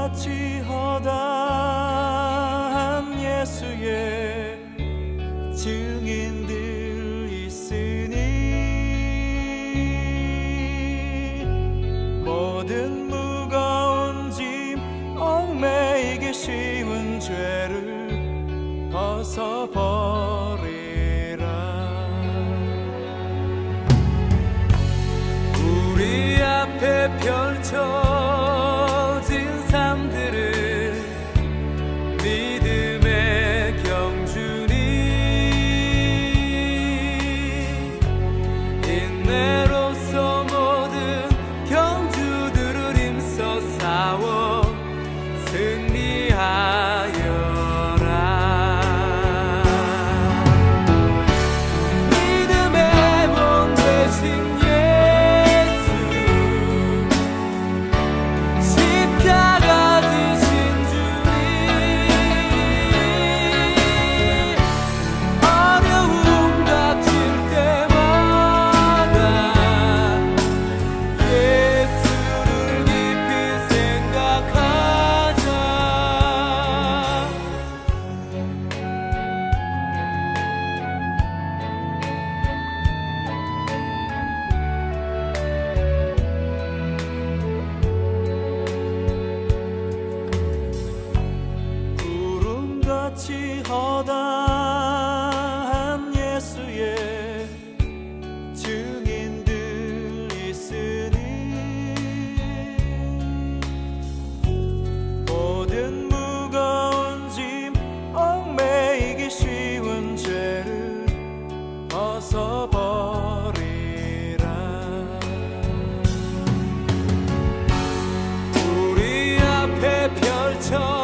구름같이 허다한 예수의 증인들 있으니 모든 무거운 짐 얽매이기 쉬운 죄를 벗어버리라. 우리 앞에 펼쳐진 삶들을 믿음의 경주니 인내로서 모든 경주들을 힘써 싸워 승리하여라. 믿음의 몸 되신 십자가 지신 주님, 어려움 닥칠 때마다 예수를 깊이 생각하자. 구름같이 허다한 예수의 증인들 있으니 모든 무거운 짐 얽매이기 쉬운 죄를 벗어버리라. 우리 앞에 펼쳐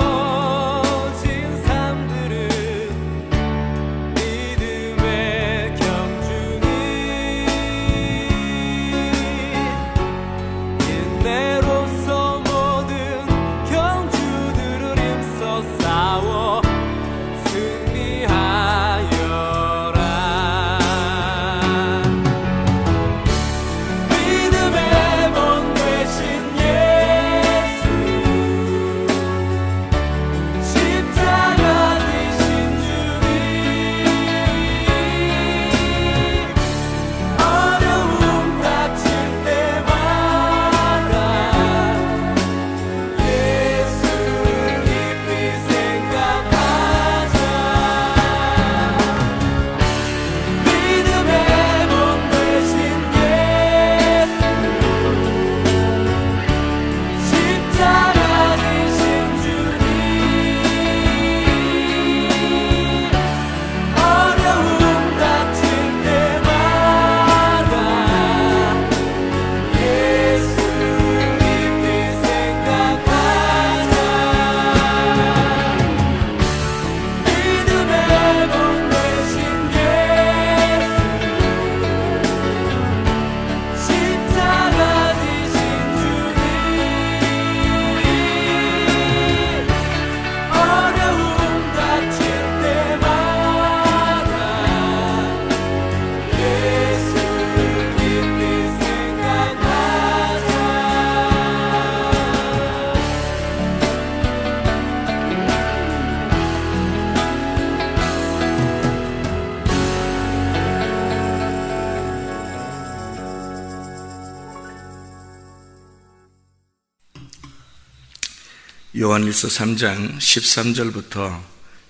요한일서 3장 13절부터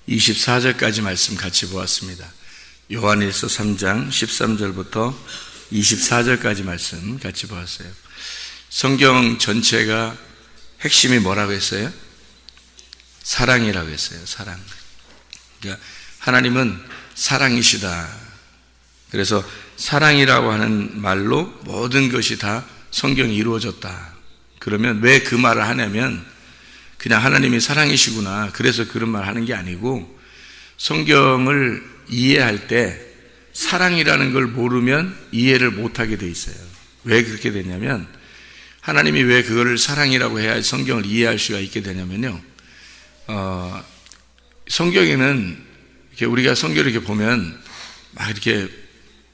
24절까지 말씀 같이 보았습니다. 요한일서 3장 13절부터 24절까지 말씀 같이 보았어요. 성경 전체가 핵심이 뭐라고 했어요? 사랑이라고 했어요. 사랑. 그러니까 하나님은 사랑이시다. 그래서 사랑이라고 하는 말로 모든 것이 다 성경이 이루어졌다. 그러면 왜 그 말을 하냐면 그냥 하나님이 사랑이시구나 그래서 그런 말 하는 게 아니고, 성경을 이해할 때 사랑이라는 걸 모르면 이해를 못하게 돼 있어요. 왜 그렇게 되냐면, 하나님이 왜 그거를 사랑이라고 해야 성경을 이해할 수가 있게 되냐면요, 성경에는 이렇게 우리가 성경을 이렇게 보면 막 이렇게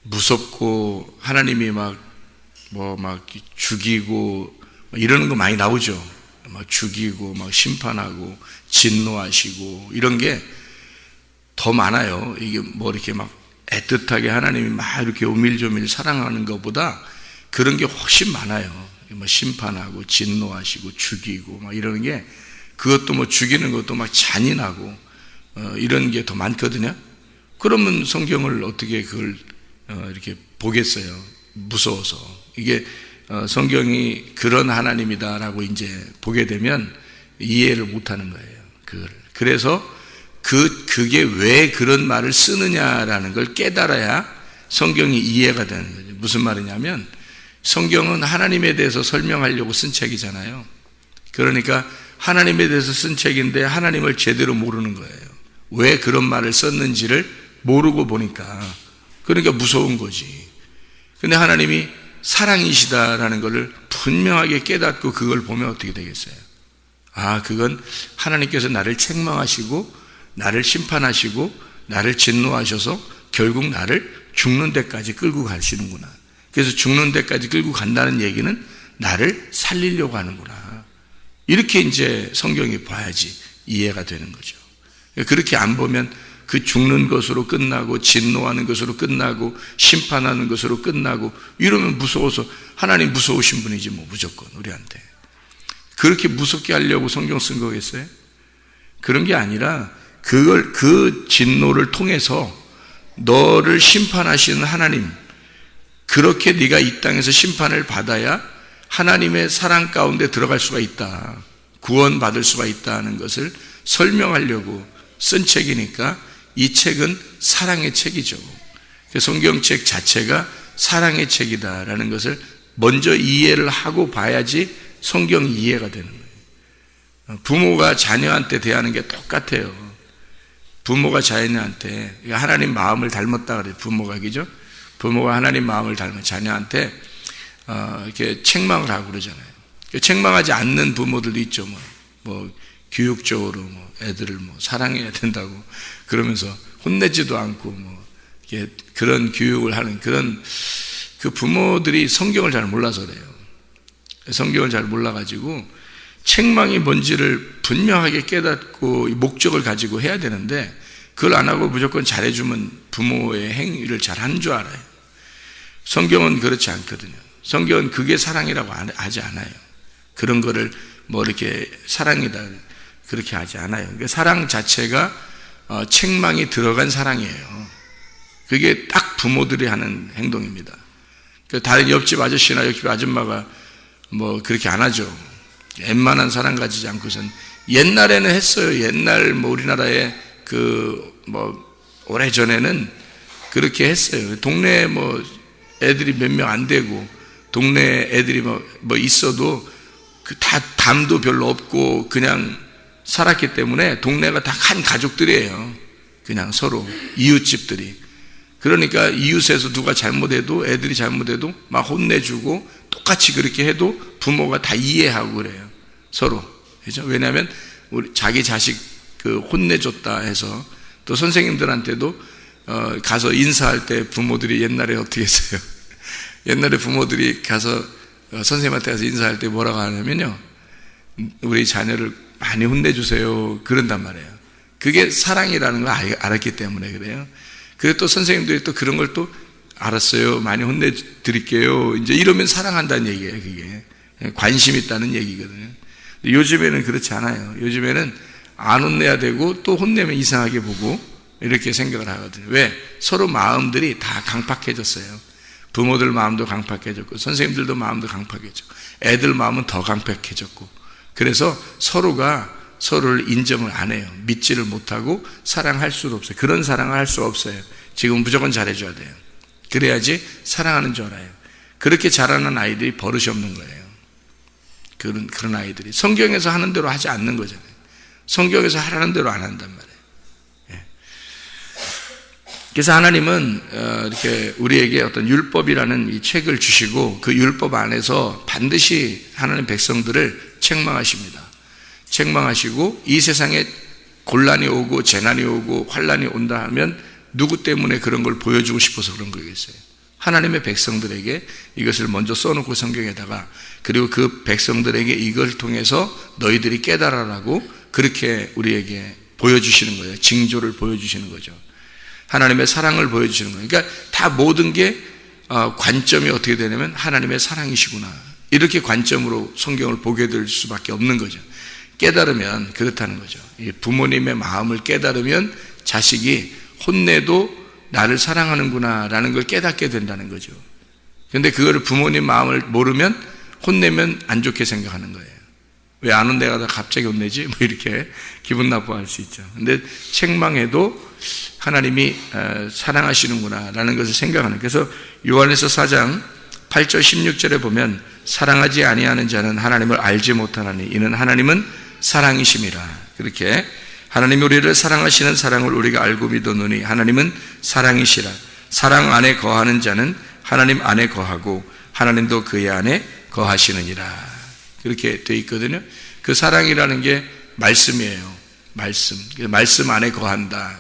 무섭고 하나님이 막 죽이고 이러는 거 많이 나오죠. 막 죽이고 막 심판하고 진노하시고 이런 게 더 많아요. 이게 뭐 이렇게 막 애틋하게 하나님이 막 이렇게 오밀조밀 사랑하는 것보다 그런 게 훨씬 많아요. 뭐 심판하고 진노하시고 죽이고 막 이러는 게, 그것도 뭐 죽이는 것도 막 잔인하고 이런 게 더 많거든요. 그러면 성경을 어떻게 그걸 이렇게 보겠어요? 무서워서. 이게 성경이 그런 하나님이다라고 이제 보게 되면 이해를 못하는 거예요. 그래서 그게 왜 그런 말을 쓰느냐라는 걸 깨달아야 성경이 이해가 되는 거죠. 무슨 말이냐면, 성경은 하나님에 대해서 설명하려고 쓴 책이잖아요. 그러니까 하나님에 대해서 쓴 책인데 하나님을 제대로 모르는 거예요. 왜 그런 말을 썼는지를 모르고 보니까. 그러니까 무서운 거지. 근데 하나님이 사랑이시다라는 것을 분명하게 깨닫고 그걸 보면 어떻게 되겠어요? 아, 그건 하나님께서 나를 책망하시고 나를 심판하시고 나를 진노하셔서 결국 나를 죽는 데까지 끌고 가시는구나. 그래서 죽는 데까지 끌고 간다는 얘기는 나를 살리려고 하는구나. 이렇게 이제 성경이 봐야지 이해가 되는 거죠. 그렇게 안 보면 그 죽는 것으로 끝나고 진노하는 것으로 끝나고 심판하는 것으로 끝나고 이러면 무서워서, 하나님 무서우신 분이지 뭐 무조건 우리한테. 그렇게 무섭게 하려고 성경 쓴 거겠어요? 그런 게 아니라 그 진노를 통해서 너를 심판하시는 하나님, 그렇게 네가 이 땅에서 심판을 받아야 하나님의 사랑 가운데 들어갈 수가 있다, 구원받을 수가 있다는 것을 설명하려고 쓴 책이니까 이 책은 사랑의 책이죠. 성경책 자체가 사랑의 책이다라는 것을 먼저 이해를 하고 봐야지 성경 이해가 되는 거예요. 부모가 자녀한테 대하는 게 똑같아요. 부모가 자녀한테, 하나님 마음을 닮았다 그래요. 부모가, 그죠? 부모가 하나님 마음을 닮은 자녀한테 이렇게 책망을 하고 그러잖아요. 책망하지 않는 부모들도 있죠. 뭐 교육적으로 뭐 애들을 뭐 사랑해야 된다고 그러면서 혼내지도 않고 뭐 이렇게 그런 교육을 하는 그런 그 부모들이 성경을 잘 몰라서 그래요. 성경을 잘 몰라가지고 책망이 뭔지를 분명하게 깨닫고 목적을 가지고 해야 되는데, 그걸 안 하고 무조건 잘해주면 부모의 행위를 잘하는 줄 알아요. 성경은 그렇지 않거든요. 성경은 그게 사랑이라고 하지 않아요. 그런 거를 뭐 이렇게 사랑이다 그렇게 하지 않아요. 그러니까 사랑 자체가 책망이 들어간 사랑이에요. 그게 딱 부모들이 하는 행동입니다. 다른 옆집 아저씨나 옆집 아줌마가 뭐 그렇게 안 하죠. 웬만한 사랑 가지지 않고선. 옛날에는 했어요. 옛날 뭐 우리나라에 오래전에는 그렇게 했어요. 동네에 뭐 애들이 몇 명 안 되고 동네 애들이 뭐 있어도 다 담도 별로 없고 그냥 살았기 때문에 동네가 다 한 가족들이에요. 그냥 서로 이웃집들이. 그러니까 이웃에서 누가 잘못해도, 애들이 잘못해도 막 혼내주고 똑같이 그렇게 해도 부모가 다 이해하고 그래요. 서로. 그죠? 왜냐하면 우리 자기 자식 혼내줬다 해서, 또 선생님들한테도 가서 인사할 때 부모들이 옛날에 어떻게 했어요? 옛날에 부모들이 가서 선생님한테 가서 인사할 때 뭐라고 하냐면요, 우리 자녀를 많이 혼내주세요 그런단 말이에요. 그게 사랑이라는 걸 알았기 때문에 그래요. 그리고 또 선생님들이 또 그런 걸 또 알았어요, 많이 혼내드릴게요, 이제 이러면 사랑한다는 얘기예요. 그게 관심 있다는 얘기거든요. 요즘에는 그렇지 않아요. 요즘에는 안 혼내야 되고 또 혼내면 이상하게 보고 이렇게 생각을 하거든요. 왜? 서로 마음들이 다 강팍해졌어요. 부모들 마음도 강팍해졌고 선생님들도 마음도 강팍해졌고 애들 마음은 더 강팍해졌고, 그래서 서로가 서로를 인정을 안 해요. 믿지를 못하고 사랑할 수도 없어요. 그런 사랑을 할 수 없어요. 지금 무조건 잘해줘야 돼요. 그래야지 사랑하는 줄 알아요. 그렇게 자라는 아이들이 버릇이 없는 거예요. 그런 아이들이 성경에서 하는 대로 하지 않는 거잖아요. 성경에서 하라는 대로 안 한단 말이에요. 예. 그래서 하나님은 이렇게 우리에게 어떤 율법이라는 이 책을 주시고 그 율법 안에서 반드시 하나님 백성들을 책망하십니다. 책망하시고 이 세상에 곤란이 오고 재난이 오고 환란이 온다 하면 누구 때문에 그런 걸 보여주고 싶어서 그런 거겠어요? 하나님의 백성들에게 이것을 먼저 써놓고 성경에다가, 그리고 그 백성들에게 이걸 통해서 너희들이 깨달아라고 그렇게 우리에게 보여주시는 거예요. 징조를 보여주시는 거죠. 하나님의 사랑을 보여주시는 거예요. 그러니까 다 모든 게 관점이 어떻게 되냐면 하나님의 사랑이시구나, 이렇게 관점으로 성경을 보게 될 수밖에 없는 거죠. 깨달으면 그렇다는 거죠. 부모님의 마음을 깨달으면 자식이 혼내도 나를 사랑하는구나 라는 걸 깨닫게 된다는 거죠. 그런데 그거를 부모님 마음을 모르면 혼내면 안 좋게 생각하는 거예요. 왜 안 혼내가 다 갑자기 혼내지? 뭐 이렇게 기분 나빠할 수 있죠. 근데 책망해도 하나님이 사랑하시는구나 라는 것을 생각하는. 그래서 요한일서 4장 8절 16절에 보면 사랑하지 아니하는 자는 하나님을 알지 못하나니 이는 하나님은 사랑이심이라. 그렇게 하나님이 우리를 사랑하시는 사랑을 우리가 알고 믿었노니 하나님은 사랑이시라. 사랑 안에 거하는 자는 하나님 안에 거하고 하나님도 그의 안에 거하시느니라. 그렇게 돼 있거든요. 그 사랑이라는 게 말씀이에요. 말씀 안에 거한다.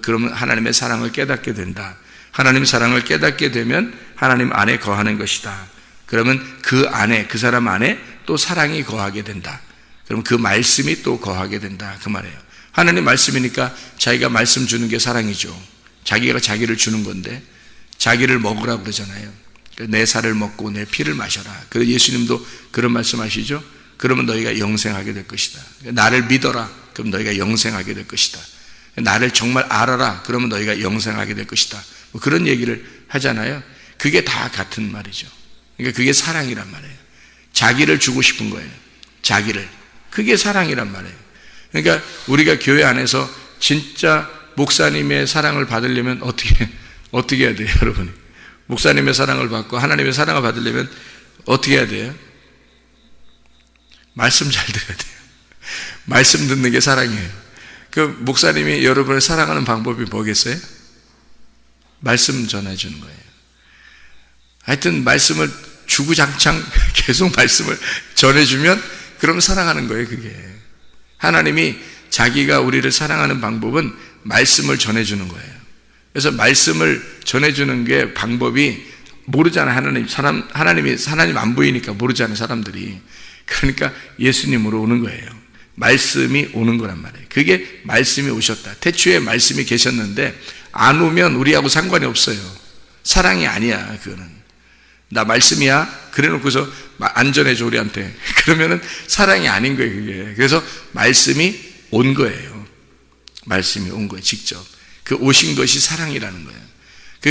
그러면 하나님의 사랑을 깨닫게 된다. 하나님의 사랑을 깨닫게 되면 하나님 안에 거하는 것이다. 그러면 그 안에, 그 사람 안에 또 사랑이 거하게 된다. 그럼 그 말씀이 또 거하게 된다, 그 말이에요. 하나님 말씀이니까 자기가 말씀 주는 게 사랑이죠. 자기가 자기를 주는 건데 자기를 먹으라고 그러잖아요. 내 살을 먹고 내 피를 마셔라. 그래서 예수님도 그런 말씀하시죠. 그러면 너희가 영생하게 될 것이다. 나를 믿어라. 그럼 너희가 영생하게 될 것이다. 나를 정말 알아라. 그러면 너희가 영생하게 될 것이다. 뭐 그런 얘기를 하잖아요. 그게 다 같은 말이죠. 그러니까 그게 사랑이란 말이에요. 자기를 주고 싶은 거예요. 자기를. 그게 사랑이란 말이에요. 그러니까 우리가 교회 안에서 진짜 목사님의 사랑을 받으려면 어떻게 해야 돼요, 여러분이? 목사님의 사랑을 받고 하나님의 사랑을 받으려면 어떻게 해야 돼요? 말씀 잘 들어야 돼요. 말씀 듣는 게 사랑이에요. 그 목사님이 여러분을 사랑하는 방법이 뭐겠어요? 말씀 전해주는 거예요. 하여튼 말씀을 주구장창 계속 말씀을 전해주면 그럼 사랑하는 거예요, 그게. 하나님이 자기가 우리를 사랑하는 방법은 말씀을 전해주는 거예요. 그래서 말씀을 전해주는 게 방법이 모르잖아요. 하나님 안 보이니까 모르잖아요, 사람들이. 그러니까 예수님으로 오는 거예요. 말씀이 오는 거란 말이에요. 그게 말씀이 오셨다. 태초에 말씀이 계셨는데 안 오면 우리하고 상관이 없어요. 사랑이 아니야, 그거는. 나 말씀이야? 그래 놓고서 안 전해줘, 우리한테. 그러면은 사랑이 아닌 거예요, 그게. 그래서 말씀이 온 거예요. 말씀이 온 거예요, 직접. 그 오신 것이 사랑이라는 거예요.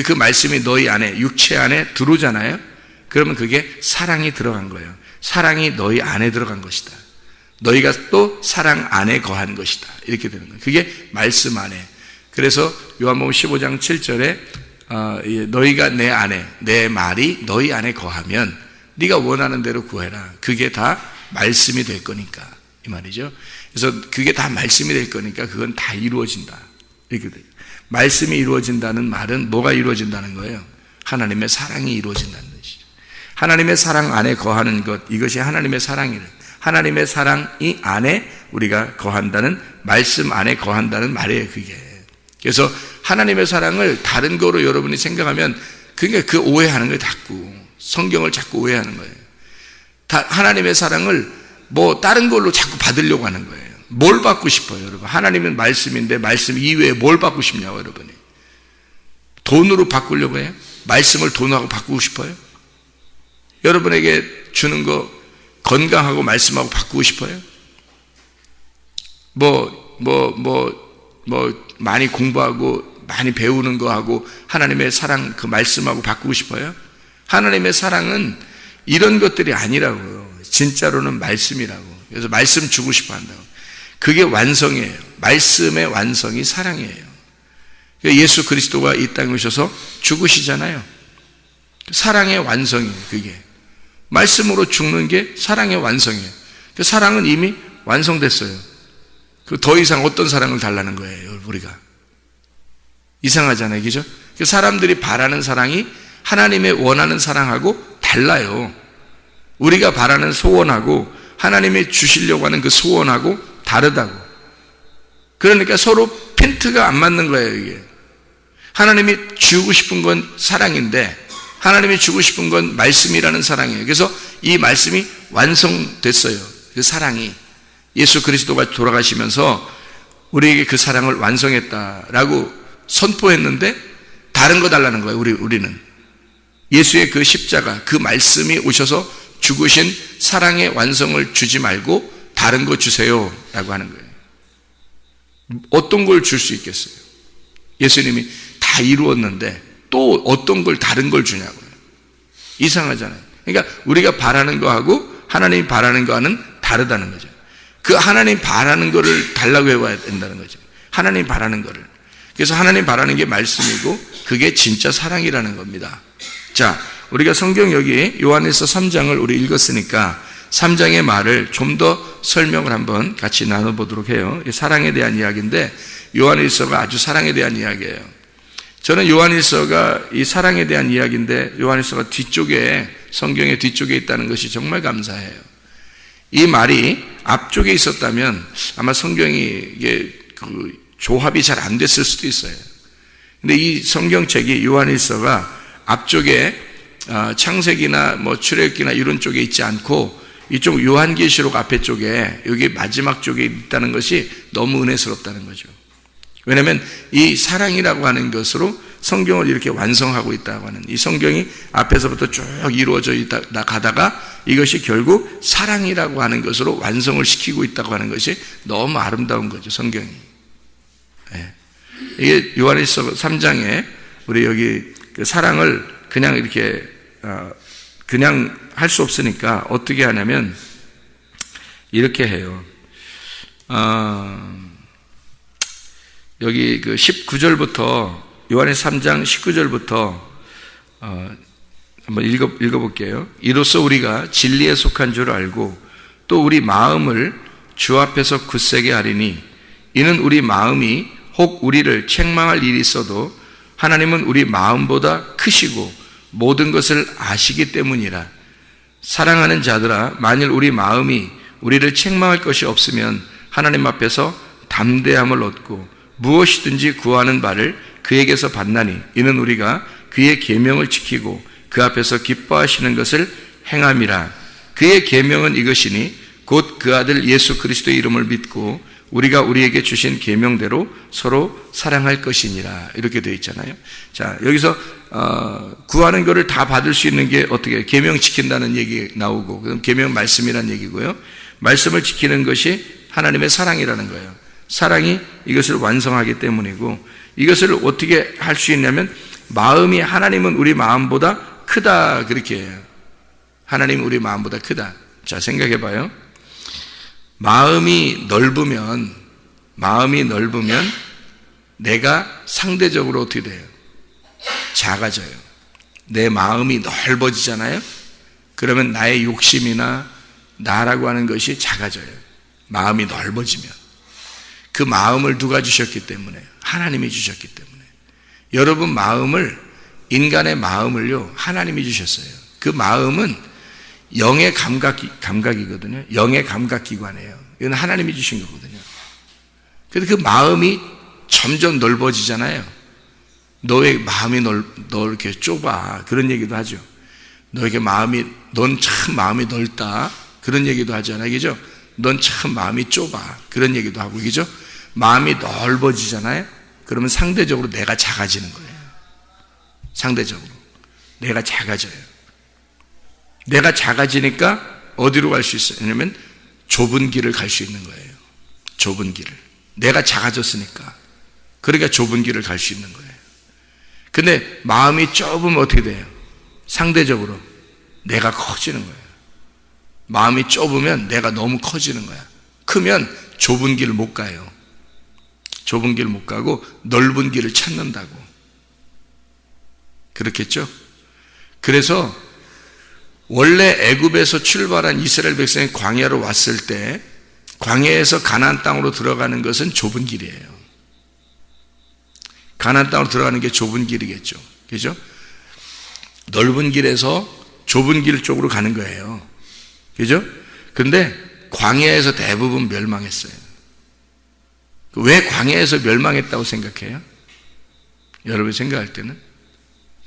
그 말씀이 너희 안에, 육체 안에 들어오잖아요? 그러면 그게 사랑이 들어간 거예요. 사랑이 너희 안에 들어간 것이다. 너희가 또 사랑 안에 거한 것이다. 이렇게 되는 거예요. 그게 말씀 안에. 그래서 요한복음 15장 7절에 너희가 내 안에, 내 말이 너희 안에 거하면 네가 원하는 대로 구해라. 그게 다 말씀이 될 거니까, 이 말이죠. 그래서 그게 다 말씀이 될 거니까 그건 다 이루어진다. 이렇게 돼요. 말씀이 이루어진다는 말은 뭐가 이루어진다는 거예요? 하나님의 사랑이 이루어진다는 것이죠. 하나님의 사랑 안에 거하는 것, 이것이 하나님의 사랑이래. 하나님의 사랑이 안에 우리가 거한다는, 말씀 안에 거한다는 말이에요, 그게. 그래서 하나님의 사랑을 다른 거로 여러분이 생각하면 그러니까 그 오해하는 거예요, 자꾸. 성경을 자꾸 오해하는 거예요. 하나님의 사랑을 뭐 다른 걸로 자꾸 받으려고 하는 거예요. 뭘 받고 싶어요, 여러분? 하나님은 말씀인데 말씀 이외에 뭘 받고 싶냐고, 여러분이. 돈으로 바꾸려고 해요? 말씀을 돈하고 바꾸고 싶어요? 여러분에게 주는 거 건강하고 말씀하고 바꾸고 싶어요? 많이 공부하고 많이 배우는 거 하고 하나님의 사랑 그 말씀하고 바꾸고 싶어요? 하나님의 사랑은 이런 것들이 아니라고요. 진짜로는 말씀이라고. 그래서 말씀 주고 싶어 한다고. 그게 완성이에요. 말씀의 완성이 사랑이에요. 예수 그리스도가 이 땅에 오셔서 죽으시잖아요. 사랑의 완성이에요, 그게. 말씀으로 죽는 게 사랑의 완성이에요. 그 사랑은 이미 완성됐어요. 그 더 이상 어떤 사랑을 달라는 거예요, 우리가. 이상하잖아요, 그죠? 그 사람들이 바라는 사랑이 하나님의 원하는 사랑하고 달라요. 우리가 바라는 소원하고 하나님이 주시려고 하는 그 소원하고 다르다고. 그러니까 서로 핀트가 안 맞는 거예요, 이게. 하나님이 주고 싶은 건 사랑인데 하나님이 주고 싶은 건 말씀이라는 사랑이에요. 그래서 이 말씀이 완성됐어요. 그 사랑이 예수 그리스도가 돌아가시면서 우리에게 그 사랑을 완성했다라고 선포했는데 다른 거 달라는 거예요. 우리는 예수의 그 십자가, 그 말씀이 오셔서 죽으신 사랑의 완성을 주지 말고 다른 거 주세요 라고 하는 거예요. 어떤 걸 줄 수 있겠어요? 예수님이 다 이루었는데 또 어떤 걸 다른 걸 주냐고요. 이상하잖아요. 그러니까 우리가 바라는 거하고 하나님이 바라는 거와는 다르다는 거죠. 그 하나님 바라는 거를 달라고 해봐야 된다는 거죠. 하나님 바라는 거를. 그래서 하나님 바라는 게 말씀이고 그게 진짜 사랑이라는 겁니다. 자, 우리가 성경 여기 요한일서 3장을 우리 읽었으니까 3장의 말을 좀 더 설명을 한번 같이 나눠보도록 해요. 사랑에 대한 이야기인데 요한일서가 아주 사랑에 대한 이야기예요. 저는 요한일서가 이 사랑에 대한 이야기인데 요한일서가 뒤쪽에, 성경의 뒤쪽에 있다는 것이 정말 감사해요. 이 말이 앞쪽에 있었다면 아마 성경이 이게 그 조합이 잘 안 됐을 수도 있어요. 근데 이 성경책이 요한일서가 앞쪽에 창세기나 뭐 출애굽기나 이런 쪽에 있지 않고 이쪽 요한계시록 앞에 쪽에 여기 마지막 쪽에 있다는 것이 너무 은혜스럽다는 거죠. 왜냐하면 이 사랑이라고 하는 것으로 성경을 이렇게 완성하고 있다고 하는, 이 성경이 앞에서부터 쭉 이루어져 가다가 이것이 결국 사랑이라고 하는 것으로 완성을 시키고 있다고 하는 것이 너무 아름다운 거죠, 성경이. 네. 이게 요한일서 3장에 우리 여기 그 사랑을 그냥 이렇게 그냥 할 수 없으니까 어떻게 하냐면 이렇게 해요. 여기 그 19절부터 요한일서 3장 19절부터 한번 읽어볼게요. 이로써 우리가 진리에 속한 줄 알고 또 우리 마음을 주 앞에서 굳세게 하리니 이는 우리 마음이 혹 우리를 책망할 일이 있어도 하나님은 우리 마음보다 크시고 모든 것을 아시기 때문이라. 사랑하는 자들아, 만일 우리 마음이 우리를 책망할 것이 없으면 하나님 앞에서 담대함을 얻고 무엇이든지 구하는 바를 그에게서 받나니 이는 우리가 그의 계명을 지키고 그 앞에서 기뻐하시는 것을 행함이라. 그의 계명은 이것이니 곧 그 아들 예수 그리스도의 이름을 믿고 우리가 우리에게 주신 계명대로 서로 사랑할 것이니라. 이렇게 되어 있잖아요. 자, 여기서 구하는 것을 다 받을 수 있는 게 어떻게 계명 지킨다는 얘기 나오고, 그럼 계명 말씀이라는 얘기고요. 말씀을 지키는 것이 하나님의 사랑이라는 거예요. 사랑이 이것을 완성하기 때문이고, 이것을 어떻게 할 수 있냐면 마음이 하나님은 우리 마음보다 크다, 그렇게 해요. 하나님은 우리 마음보다 크다. 자, 생각해 봐요. 마음이 넓으면 내가 상대적으로 어떻게 돼요? 작아져요. 내 마음이 넓어지잖아요. 그러면 나의 욕심이나 나라고 하는 것이 작아져요. 마음이 넓어지면. 그 마음을 누가 주셨기 때문에? 하나님이 주셨기 때문에. 여러분 마음을, 인간의 마음을요, 하나님이 주셨어요. 그 마음은 영의 감각이거든요. 영의 감각기관이에요. 이건 하나님이 주신 거거든요. 그래서 그 마음이 점점 넓어지잖아요. 너의 마음이 너 이렇게 좁아. 그런 얘기도 하죠. 너에게 넌 참 마음이 넓다. 그런 얘기도 하잖아요. 그죠? 넌 참 마음이 좁아. 그런 얘기도 하고, 그죠? 마음이 넓어지잖아요. 그러면 상대적으로 내가 작아지는 거예요. 상대적으로. 내가 작아져요. 내가 작아지니까 어디로 갈 수 있어요? 왜냐면 좁은 길을 갈 수 있는 거예요. 좁은 길을. 내가 작아졌으니까. 그러니까 좁은 길을 갈 수 있는 거예요. 근데 마음이 좁으면 어떻게 돼요? 상대적으로 내가 커지는 거예요. 마음이 좁으면 내가 너무 커지는 거야. 크면 좁은 길을 못 가요. 좁은 길을 못 가고 넓은 길을 찾는다고. 그렇겠죠? 그래서 원래 애굽에서 출발한 이스라엘 백성이 광야로 왔을 때 광야에서 가나안 땅으로 들어가는 것은 좁은 길이에요. 가나안 땅으로 들어가는 게 좁은 길이겠죠. 그죠? 넓은 길에서 좁은 길 쪽으로 가는 거예요. 그죠? 근데 광야에서 대부분 멸망했어요. 왜 광야에서 멸망했다고 생각해요? 여러분이 생각할 때는?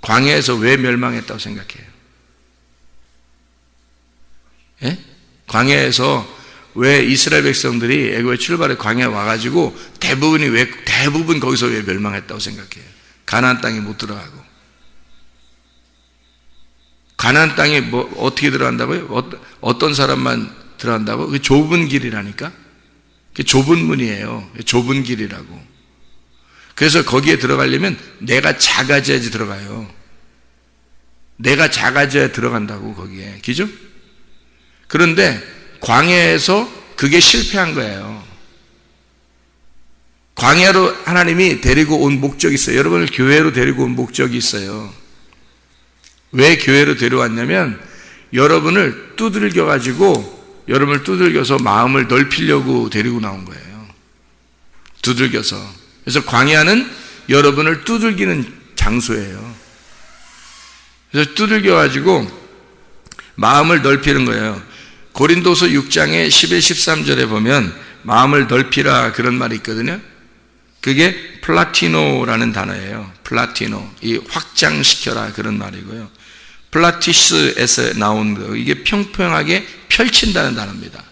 광야에서 왜 멸망했다고 생각해요? 예? 광야에서 왜 이스라엘 백성들이 애굽에 출발해 광야에 와가지고 대부분 거기서 왜 멸망했다고 생각해요? 가나안 땅에 못 들어가고. 가나안 땅에 뭐 어떻게 들어간다고요? 어떤 사람만 들어간다고? 그게 좁은 길이라니까? 그게 좁은 문이에요. 좁은 길이라고. 그래서 거기에 들어가려면 내가 작아져야지 들어가요. 내가 작아져야 들어간다고 거기에. 그죠? 그런데 광야에서 그게 실패한 거예요. 광야로 하나님이 데리고 온 목적이 있어요. 여러분을 교회로 데리고 온 목적이 있어요. 왜 교회로 데려왔냐면 여러분을 여러분을 두들겨서 마음을 넓히려고 데리고 나온 거예요. 두들겨서. 그래서 광야는 여러분을 두들기는 장소예요. 그래서 두들겨가지고 마음을 넓히는 거예요. 고린도서 6장의 11, 13절에 보면 마음을 넓히라 그런 말이 있거든요. 그게 플라티노라는 단어예요. 플라티노. 이 확장시켜라 그런 말이고요. 플라티스에서 나온 거. 이게 평평하게 펼친다는 단어입니다.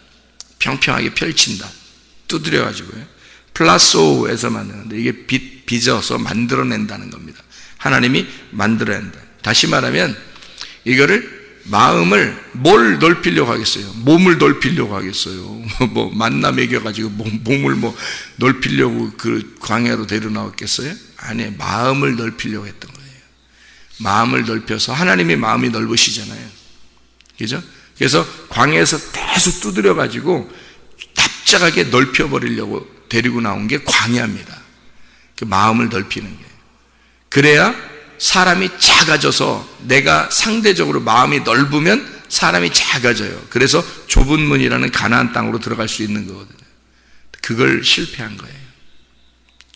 평평하게 펼친다. 두드려가지고요. 플라소에서 만드는데 이게 빚어서 만들어낸다는 겁니다. 하나님이 만들어낸다. 다시 말하면 이거를 마음을 뭘 넓히려고 하겠어요? 몸을 넓히려고 하겠어요? 뭐 만나 먹여가지고 몸을 뭐 넓히려고 그 광야로 데려나왔겠어요? 아니, 마음을 넓히려고 했던 거예요. 마음을 넓혀서 하나님의 마음이 넓으시잖아요. 그죠? 그래서 광야에서 계속 두드려가지고 납작하게 넓혀버리려고 데리고 나온 게 광야입니다. 그 마음을 넓히는 게. 그래야 사람이 작아져서 내가 상대적으로 마음이 넓으면 사람이 작아져요. 그래서 좁은 문이라는 가나안 땅으로 들어갈 수 있는 거거든요. 그걸 실패한 거예요.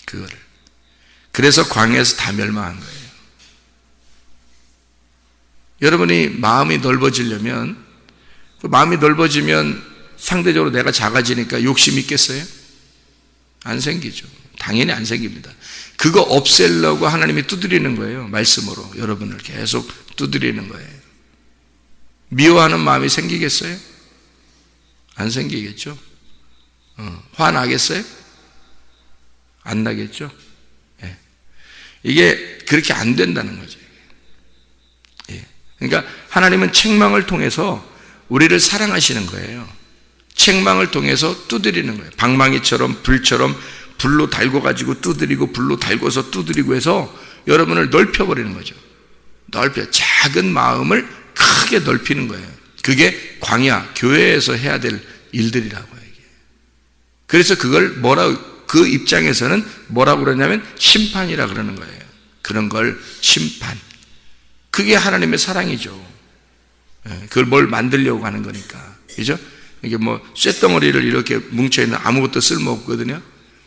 그거를. 그래서 광야에서 다 멸망한 거예요. 여러분이 마음이 넓어지려면, 마음이 넓어지면 상대적으로 내가 작아지니까 욕심이 있겠어요? 안 생기죠. 당연히 안 생깁니다. 그거 없애려고 하나님이 두드리는 거예요. 말씀으로 여러분을 계속 두드리는 거예요. 미워하는 마음이 생기겠어요? 안 생기겠죠. 화나겠어요? 안 나겠죠. 예. 이게 그렇게 안 된다는 거죠. 예. 그러니까 하나님은 책망을 통해서 우리를 사랑하시는 거예요. 책망을 통해서 두드리는 거예요. 방망이처럼 불처럼 불로 달고 가지고 두드리고 불로 달고서 두드리고 해서 여러분을 넓혀버리는 거죠. 작은 마음을 크게 넓히는 거예요. 그게 광야, 교회에서 해야 될 일들이라고요. 이게. 그래서 그걸 그 입장에서는 뭐라고 그러냐면 심판이라 그러는 거예요. 그런 걸 심판. 그게 하나님의 사랑이죠. 그걸 뭘 만들려고 하는 거니까. 그죠? 이게 뭐 쇳덩어리를 이렇게 뭉쳐있는 아무것도 쓸모없거든요.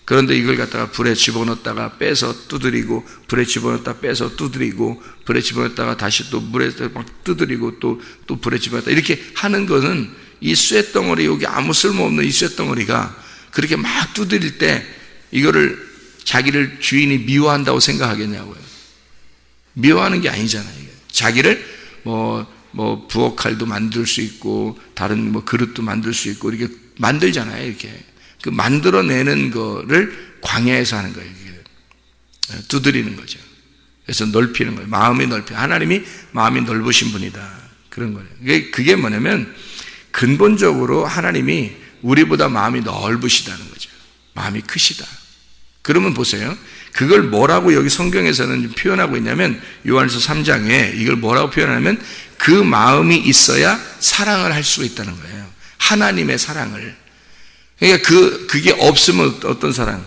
그런데 이걸 갖다가 불에 집어넣었다가 빼서 두드리고, 불에 집어넣었다가 빼서 두드리고, 불에 집어넣었다가 다시 또 물에 막 두드리고, 또 불에 집어넣었다. 이렇게 하는 것은 이 쇳덩어리, 여기 아무 쓸모없는 이 쇳덩어리가 그렇게 막 두드릴 때 이거를 자기를 주인이 미워한다고 생각하겠냐고요. 미워하는 게 아니잖아요. 자기를 부엌칼도 만들 수 있고, 다른 그릇도 만들 수 있고, 이렇게 만들잖아요. 이렇게. 그 만들어내는 거를 광야에서 하는 거예요. 두드리는 거죠. 그래서 넓히는 거예요. 마음이 넓혀. 하나님이 마음이 넓으신 분이다. 그런 거예요. 그게 뭐냐면 근본적으로 하나님이 우리보다 마음이 넓으시다는 거죠. 마음이 크시다. 그러면 보세요. 그걸 뭐라고 여기 성경에서는 표현하고 있냐면 요한일서 3장에 이걸 뭐라고 표현하냐면 그 마음이 있어야 사랑을 할 수가 있다는 거예요. 하나님의 사랑을. 그러니까 그게 없으면 어떤 사랑을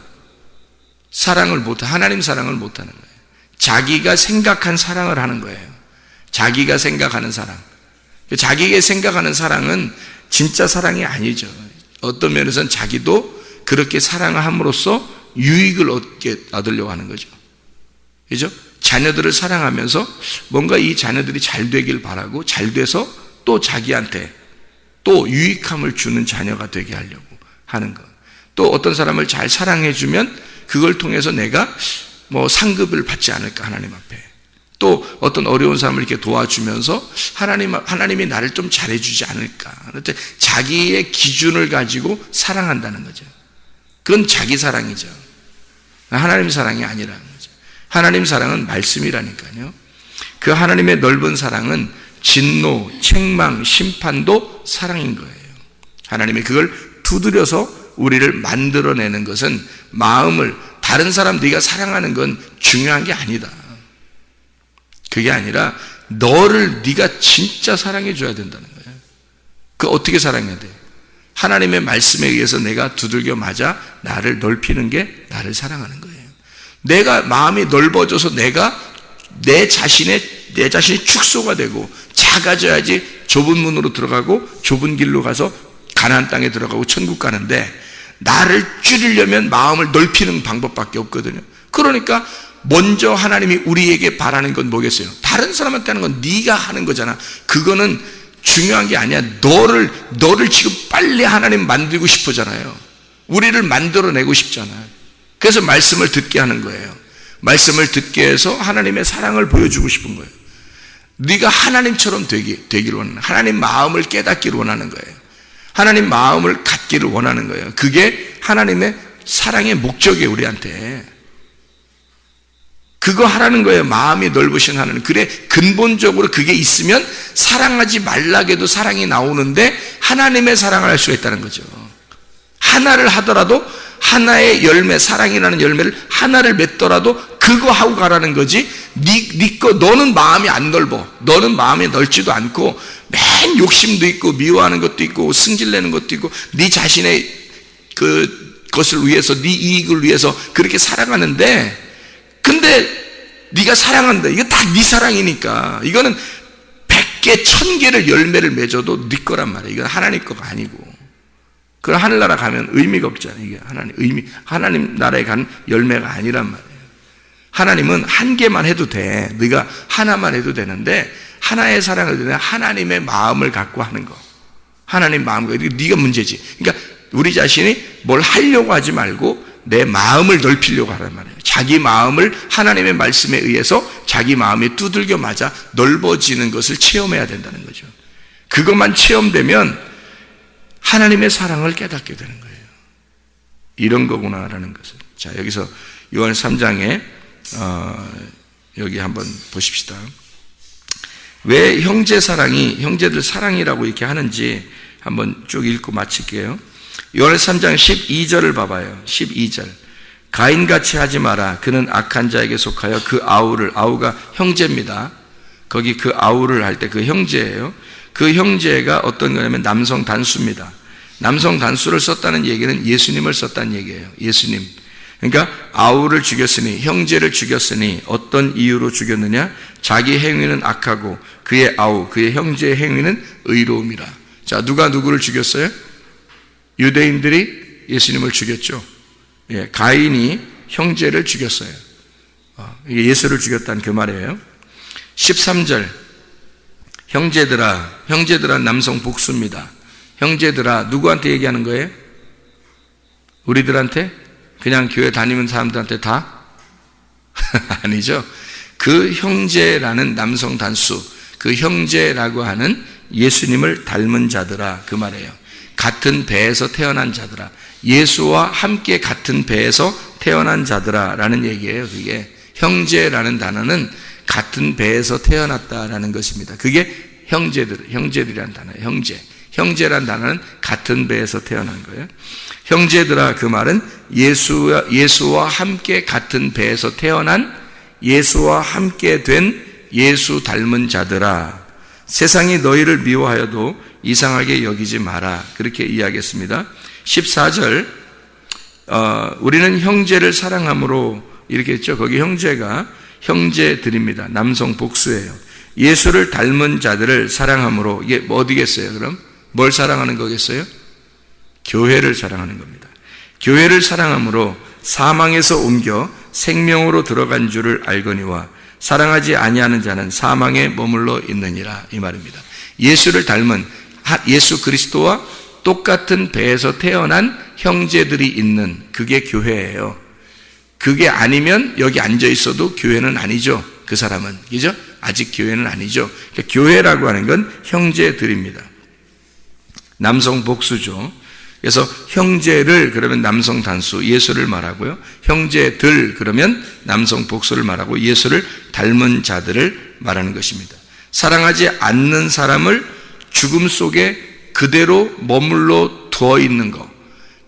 하나님 사랑을 못 하는 거예요. 자기가 생각한 사랑을 하는 거예요. 자기가 생각하는 사랑. 자기가 생각하는 사랑은 진짜 사랑이 아니죠. 어떤 면에서는 자기도 그렇게 사랑을 함으로써 유익을 얻으려고 하는 거죠. 그죠? 자녀들을 사랑하면서 뭔가 이 자녀들이 잘 되길 바라고 잘 돼서 또 자기한테 또 유익함을 주는 자녀가 되게 하려고 하는 것. 또 어떤 사람을 잘 사랑해주면 그걸 통해서 내가 상급을 받지 않을까, 하나님 앞에. 또 어떤 어려운 사람을 이렇게 도와주면서 하나님이 나를 좀 잘해주지 않을까. 자기의 기준을 가지고 사랑한다는 거죠. 그건 자기 사랑이죠. 하나님 사랑이 아니라는 거죠. 하나님 사랑은 말씀이라니까요. 그 하나님의 넓은 사랑은 진노, 책망, 심판도 사랑인 거예요. 하나님이 그걸 두드려서 우리를 만들어내는 것은 마음을, 다른 사람 네가 사랑하는 건 중요한 게 아니다. 그게 아니라 너를 네가 진짜 사랑해 줘야 된다는 거예요. 그 어떻게 사랑해야 돼? 하나님의 말씀에 의해서 내가 두들겨 맞아 나를 넓히는 게 나를 사랑하는 거예요. 내가 마음이 넓어져서 내가 내 자신이 축소가 되고 작아져야지 좁은 문으로 들어가고 좁은 길로 가서 가나안 땅에 들어가고 천국 가는데, 나를 줄이려면 마음을 넓히는 방법밖에 없거든요. 그러니까 먼저 하나님이 우리에게 바라는 건 뭐겠어요? 다른 사람한테 하는 건 네가 하는 거잖아. 그거는 중요한 게 아니야. 너를 지금 빨리 하나님 만들고 싶어잖아요. 우리를 만들어내고 싶잖아요. 그래서 말씀을 듣게 하는 거예요. 말씀을 듣게 해서 하나님의 사랑을 보여주고 싶은 거예요. 네가 하나님처럼 되기를 원하는, 하나님 마음을 깨닫기를 원하는 거예요. 하나님 마음을 갖기를 원하는 거예요. 그게 하나님의 사랑의 목적이에요. 우리한테 그거 하라는 거예요. 마음이 넓으신 하나님. 그래, 근본적으로 그게 있으면 사랑하지 말라게도 사랑이 나오는데 하나님의 사랑을 할 수가 있다는 거죠. 하나를 하더라도 하나의 열매, 사랑이라는 열매를 하나를 맺더라도 그거 하고 가라는 거지. 너는 마음이 안 넓어. 너는 마음이 넓지도 않고 맨 욕심도 있고 미워하는 것도 있고 승질내는 것도 있고 네 자신의 그것을 위해서, 네 이익을 위해서 그렇게 살아가는데, 근데 네가 사랑한다. 이거 다 네 사랑이니까 이거는 100개, 1000개를 열매를 맺어도 네 거란 말이에요. 이건 하나님 거가 아니고. 그럼 하늘나라 가면 의미가 없잖아요. 이게 하나님 나라에 가는 열매가 아니란 말이에요. 하나님은 한 개만 해도 돼. 네가 하나만 해도 되는데, 하나의 사랑을 드리는 하나님의 마음을 갖고 하는 거. 하나님 마음과 네가 문제지. 그러니까 우리 자신이 뭘 하려고 하지 말고 내 마음을 넓히려고 하란 말이에요. 자기 마음을 하나님의 말씀에 의해서 자기 마음이 두들겨 맞아 넓어지는 것을 체험해야 된다는 거죠. 그것만 체험되면 하나님의 사랑을 깨닫게 되는 거예요. 이런 거구나라는 것을. 자, 여기서 요한 3장에 여기 한번 보십시다. 왜 형제들 사랑이라고 이렇게 하는지 한번 쭉 읽고 마칠게요. 요한 3장 12절을 봐봐요. 12절. 가인같이 하지 마라. 그는 악한 자에게 속하여 그 아우가 형제입니다. 거기 그 아우를 할 때 그 형제예요. 그 형제가 어떤 거냐면 남성 단수입니다. 남성 단수를 썼다는 얘기는 예수님을 썼다는 얘기예요. 예수님. 그러니까 아우를 죽였으니, 형제를 죽였으니 어떤 이유로 죽였느냐? 자기 행위는 악하고 그의 그의 형제의 행위는 의로움이라. 자, 누가 누구를 죽였어요? 유대인들이 예수님을 죽였죠. 예, 가인이 형제를 죽였어요. 이게 예수를 죽였다는 그 말이에요. 13절. 형제들아 남성 복수입니다. 형제들아, 누구한테 얘기하는 거예요? 우리들한테? 그냥 교회 다니는 사람들한테 다? 아니죠. 그 형제라는 남성 단수, 그 형제라고 하는 예수님을 닮은 자들아, 그 말이에요. 같은 배에서 태어난 자들아, 예수와 함께 같은 배에서 태어난 자들아 라는 얘기예요. 그게 형제라는 단어는 같은 배에서 태어났다라는 것입니다. 그게 형제들이라는 단어예요. 형제란 단어는 같은 배에서 태어난 거예요. 형제들아, 그 말은 예수와 함께 같은 배에서 태어난, 예수와 함께 된 예수 닮은 자들아, 세상이 너희를 미워하여도 이상하게 여기지 마라. 그렇게 이야기했습니다. 14절. 우리는 형제를 사랑함으로 이렇게 했죠. 거기 형제가 형제들입니다. 남성 복수예요. 예수를 닮은 자들을 사랑함으로, 이게 어디겠어요? 그럼 뭘 사랑하는 거겠어요? 교회를 사랑하는 겁니다. 교회를 사랑함으로 사망에서 옮겨 생명으로 들어간 줄을 알거니와 사랑하지 아니하는 자는 사망에 머물러 있느니라, 이 말입니다. 예수를 닮은, 예수 그리스도와 똑같은 배에서 태어난 형제들이 있는, 그게 교회예요. 그게 아니면 여기 앉아 있어도 교회는 아니죠. 그 사람은. 그죠? 아직 교회는 아니죠. 그러니까 교회라고 하는 건 형제들입니다. 남성 복수죠. 그래서 형제를 그러면 남성 단수, 예수를 말하고요. 형제들 그러면 남성 복수를 말하고 예수를 닮은 자들을 말하는 것입니다. 사랑하지 않는 사람을 죽음 속에 그대로 머물러 두어 있는 것.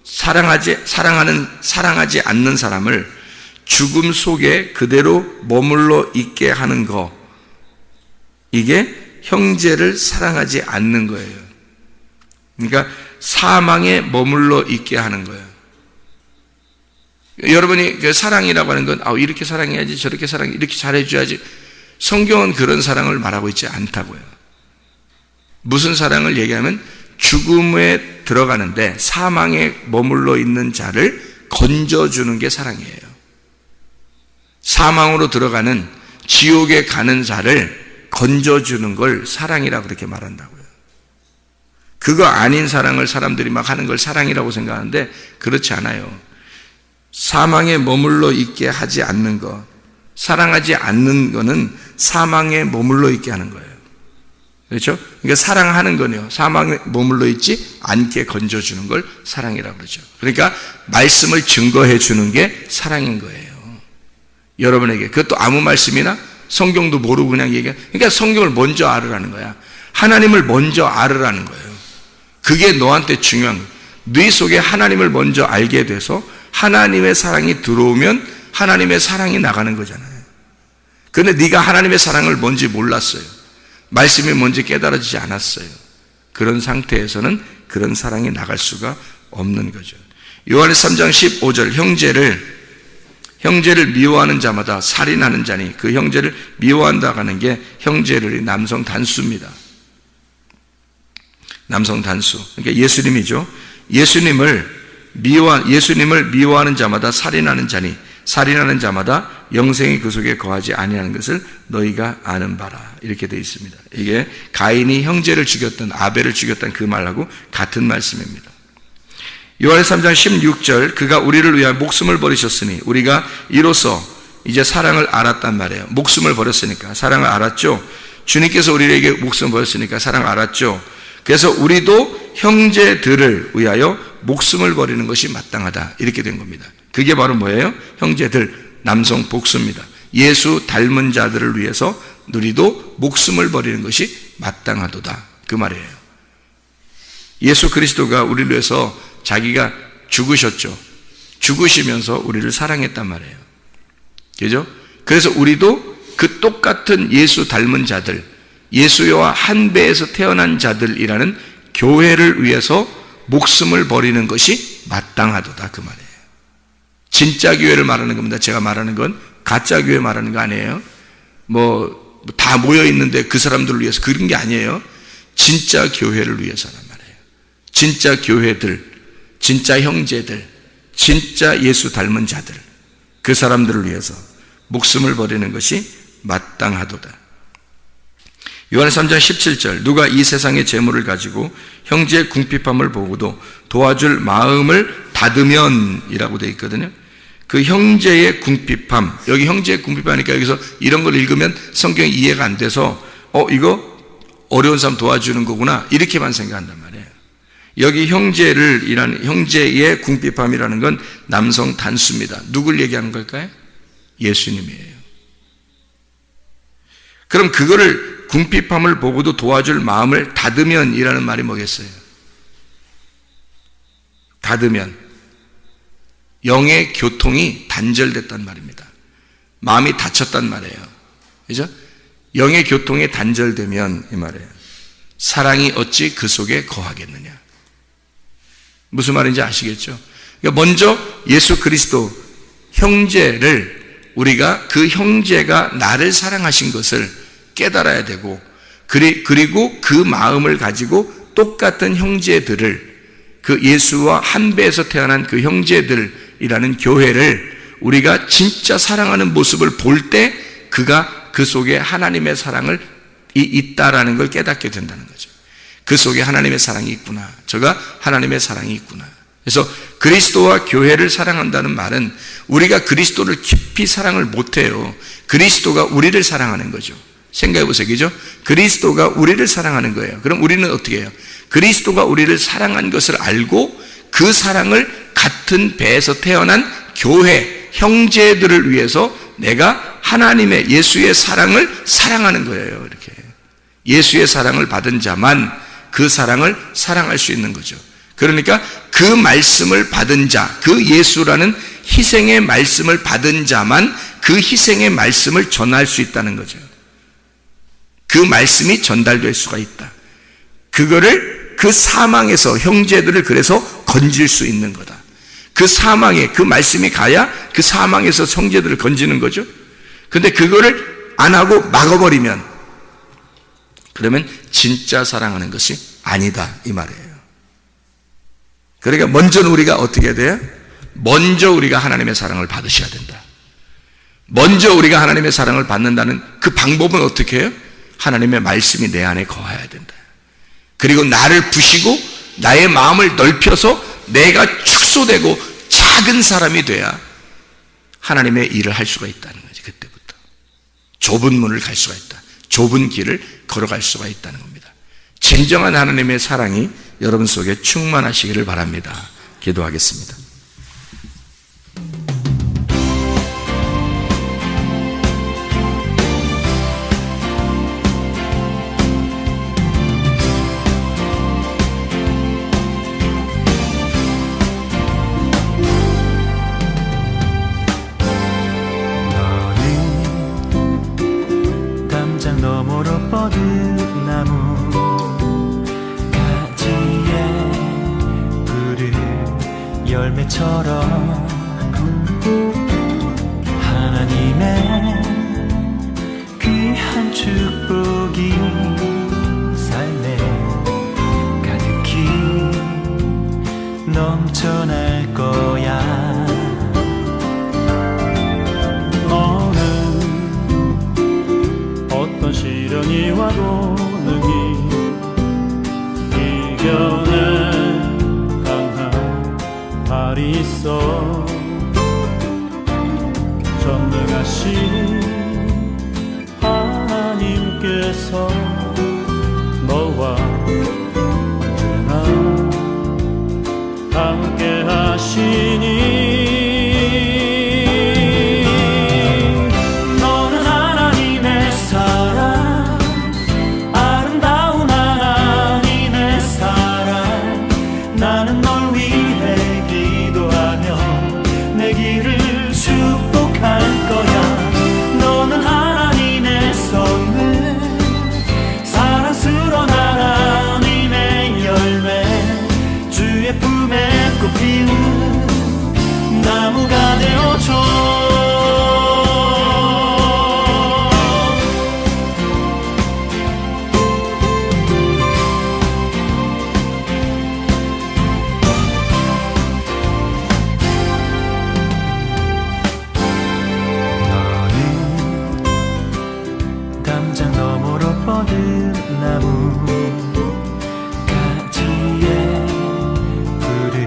사랑하지 않는 사람을 죽음 속에 그대로 머물러 있게 하는 것. 이게 형제를 사랑하지 않는 거예요. 그러니까 사망에 머물러 있게 하는 거예요. 여러분이 그 사랑이라고 하는 건 이렇게 사랑해야지, 저렇게 사랑해, 이렇게 잘해줘야지. 성경은 그런 사랑을 말하고 있지 않다고요. 무슨 사랑을 얘기하면 죽음에 들어가는데 사망에 머물러 있는 자를 건져주는 게 사랑이에요. 사망으로 들어가는 지옥에 가는 자를 건져주는 걸 사랑이라고 그렇게 말한다고요. 그거 아닌 사랑을 사람들이 막 하는 걸 사랑이라고 생각하는데 그렇지 않아요. 사망에 머물러 있게 하지 않는 것, 사랑하지 않는 거는 사망에 머물러 있게 하는 거예요. 그렇죠? 그러니까 사랑하는 거는요, 사망에 머물러 있지 않게 건져주는 걸 사랑이라고 그러죠. 그러니까 말씀을 증거해 주는 게 사랑인 거예요. 여러분에게. 그것도 아무 말씀이나 성경도 모르고 그냥 얘기해. 그러니까 성경을 먼저 알으라는 거야. 하나님을 먼저 알으라는 거예요. 그게 너한테 중요한 거예요. 네 속에 하나님을 먼저 알게 돼서 하나님의 사랑이 들어오면 하나님의 사랑이 나가는 거잖아요. 그런데 네가 하나님의 사랑을 뭔지 몰랐어요. 말씀이 뭔지 깨달아지지 않았어요. 그런 상태에서는 그런 사랑이 나갈 수가 없는 거죠. 요한일서 3장 15절 형제를 미워하는 자마다 살인하는 자니 그 형제를 미워한다고 하는 게 형제를 남성 단수입니다. 남성 단수. 그러니까 예수님이죠. 예수님을 미워하는 자마다 살인하는 자니 살인하는 자마다 영생이 그 속에 거하지 아니하는 것을 너희가 아는 바라. 이렇게 되어 있습니다. 이게 가인이 형제를 죽였던 아벨을 죽였던 그 말하고 같은 말씀입니다. 요한일서 3장 16절 그가 우리를 위하여 목숨을 버리셨으니 우리가 이로써 이제 사랑을 알았단 말이에요. 목숨을 버렸으니까 사랑을 알았죠. 주님께서 우리에게 목숨을 버렸으니까 사랑을 알았죠. 그래서 우리도 형제들을 위하여 목숨을 버리는 것이 마땅하다. 이렇게 된 겁니다. 그게 바로 뭐예요? 형제들, 남성 복수입니다. 예수 닮은 자들을 위해서 우리도 목숨을 버리는 것이 마땅하도다. 그 말이에요. 예수 그리스도가 우리를 위해서 자기가 죽으셨죠. 죽으시면서 우리를 사랑했단 말이에요. 그죠? 그래서 우리도 그 똑같은 예수 닮은 자들, 예수와 한 배에서 태어난 자들이라는 교회를 위해서 목숨을 버리는 것이 마땅하도다. 그 말이에요. 진짜 교회를 말하는 겁니다. 제가 말하는 건 가짜 교회 말하는 거 아니에요. 다 모여 있는데 그 사람들을 위해서 그런 게 아니에요. 진짜 교회를 위해서란 말이에요. 진짜 교회들, 진짜 형제들, 진짜 예수 닮은 자들, 그 사람들을 위해서 목숨을 버리는 것이 마땅하도다. 요한일서 3장 17절 누가 이 세상의 재물을 가지고 형제의 궁핍함을 보고도 도와줄 마음을 닫으면 이라고 되어 있거든요. 그 형제의 궁핍함, 여기 형제의 궁핍하니까 여기서 이런 걸 읽으면 성경이 이해가 안 돼서 이거 어려운 사람 도와주는 거구나 이렇게만 생각한단 말이에요. 여기 형제의 궁핍함이라는 건 남성 단수입니다. 누굴 얘기하는 걸까요? 예수님이에요. 그럼 그거를 궁핍함을 보고도 도와줄 마음을 닫으면 이라는 말이 뭐겠어요? 닫으면 영의 교통이 단절됐단 말입니다. 마음이 닫혔단 말이에요. 그죠? 영의 교통이 단절되면 이 말이에요. 사랑이 어찌 그 속에 거하겠느냐. 무슨 말인지 아시겠죠? 그러니까 먼저 예수 그리스도 형제를 우리가 그 형제가 나를 사랑하신 것을 깨달아야 되고 그리고 그 마음을 가지고 똑같은 형제들을 그 예수와 한 배에서 태어난 그 형제들이라는 교회를 우리가 진짜 사랑하는 모습을 볼 때 그가 그 속에 하나님의 사랑을 있다라는 걸 깨닫게 된다는 거죠. 그 속에 하나님의 사랑이 있구나. 저가 하나님의 사랑이 있구나. 그래서 그리스도와 교회를 사랑한다는 말은 우리가 그리스도를 깊이 사랑을 못해요. 그리스도가 우리를 사랑하는 거죠. 생각해 보세요. 그죠? 그리스도가 우리를 사랑하는 거예요. 그럼 우리는 어떻게 해요? 그리스도가 우리를 사랑한 것을 알고 그 사랑을 같은 배에서 태어난 교회, 형제들을 위해서 내가 하나님의 예수의 사랑을 사랑하는 거예요. 이렇게. 예수의 사랑을 받은 자만 그 사랑을 사랑할 수 있는 거죠. 그러니까 그 말씀을 받은 자, 그 예수라는 희생의 말씀을 받은 자만 그 희생의 말씀을 전할 수 있다는 거죠. 그 말씀이 전달될 수가 있다. 그거를 그 사망에서 형제들을 그래서 건질 수 있는 거다. 그 사망에 그 말씀이 가야 그 사망에서 형제들을 건지는 거죠. 근데 그거를 안 하고 막아버리면 그러면 진짜 사랑하는 것이 아니다 이 말이에요. 그러니까 먼저는 우리가 어떻게 해야 돼요? 먼저 우리가 하나님의 사랑을 받으셔야 된다. 먼저 우리가 하나님의 사랑을 받는다는 그 방법은 어떻게 해요? 하나님의 말씀이 내 안에 거해야 된다. 그리고 나를 부시고 나의 마음을 넓혀서 내가 축소되고 작은 사람이 돼야 하나님의 일을 할 수가 있다는 거지. 그때부터 좁은 문을 갈 수가 있다. 좁은 길을 걸어갈 수가 있다는 겁니다. 진정한 하나님의 사랑이 여러분 속에 충만하시기를 바랍니다. 기도하겠습니다. 너머로 뻗은 나무 가지에 푸른 열매처럼 하나님의 귀한 축복이 삶에 가득히 넘쳐날 거야. 어떤 시련이 와도 능히 이겨낸 강한 발이 있어. 전능하신 하나님께서 너와 언제나 함께 하시니 나무가 되어줘. 너는 담장 너머로 뻗은 나무 가지에 푸른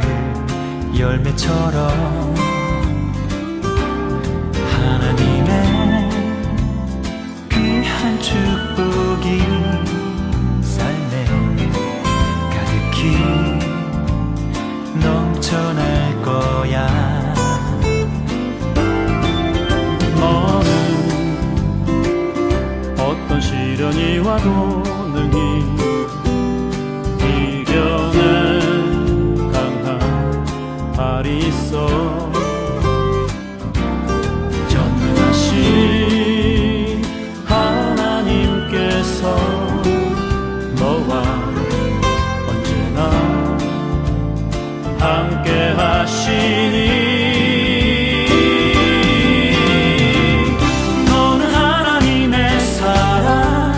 열매처럼 하나님의 귀한 축복이 삶에 가득히 넘쳐날 거야. 너는 어떤 시련이 와도 능히 이겨낸 강한 발이 있어. 전능하신 하나님께서 너와 언제나 함께 하시니 너는 하나님의 사랑,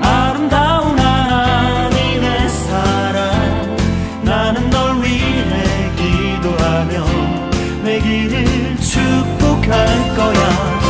아름다운 하나님의 사랑. 나는 널 위해 기도하며 내 길을 축복할 거야.